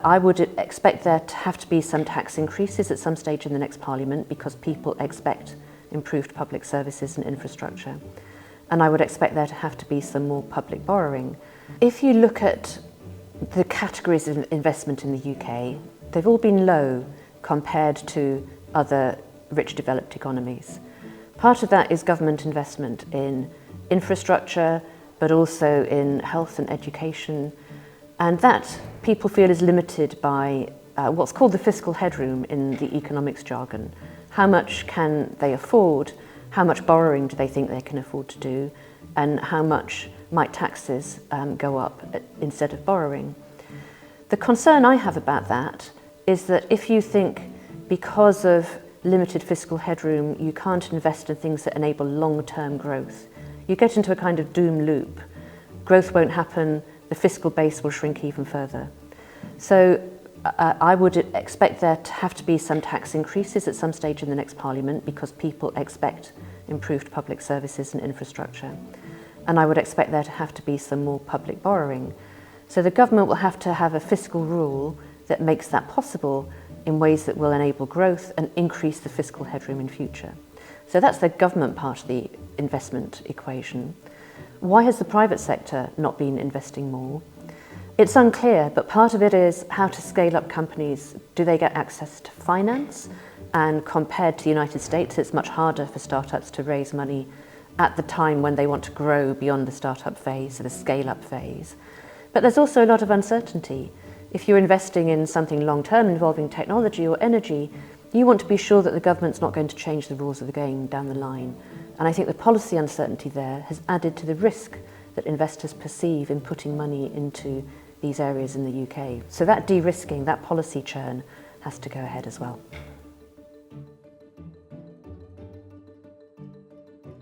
I would expect there to have to be some tax increases at some stage in the next Parliament because people expect improved public services and infrastructure. And I would expect there to have to be some more public borrowing. If you look at the categories of investment in the UK, they've all been low compared to other rich developed economies. Part of that is government investment in infrastructure, but also in health and education. And that people feel is limited by what's called the fiscal headroom in the economics jargon. How much can they afford? How much borrowing do they think they can afford to do? And how much might taxes go up instead of borrowing? The concern I have about that is that if you think because of limited fiscal headroom you can't invest in things that enable long-term growth, you get into a kind of doom loop. Growth won't happen, the fiscal base will shrink even further. So I would expect there to have to be some tax increases at some stage in the next Parliament because people expect improved public services and infrastructure. And I would expect there to have to be some more public borrowing. So the government will have to have a fiscal rule that makes that possible in ways that will enable growth and increase the fiscal headroom in future. So that's the government part of the investment equation. Why has the private sector not been investing more? It's unclear, but part of it is how to scale up companies. Do they get access to finance? And compared to the United States, it's much harder for startups to raise money at the time when they want to grow beyond the startup phase, or the scale-up phase. But there's also a lot of uncertainty. If you're investing in something long-term involving technology or energy, you want to be sure that the government's not going to change the rules of the game down the line. And I think the policy uncertainty there has added to the risk that investors perceive in putting money into these areas in the UK. So that de-risking, that policy churn has to go ahead as well.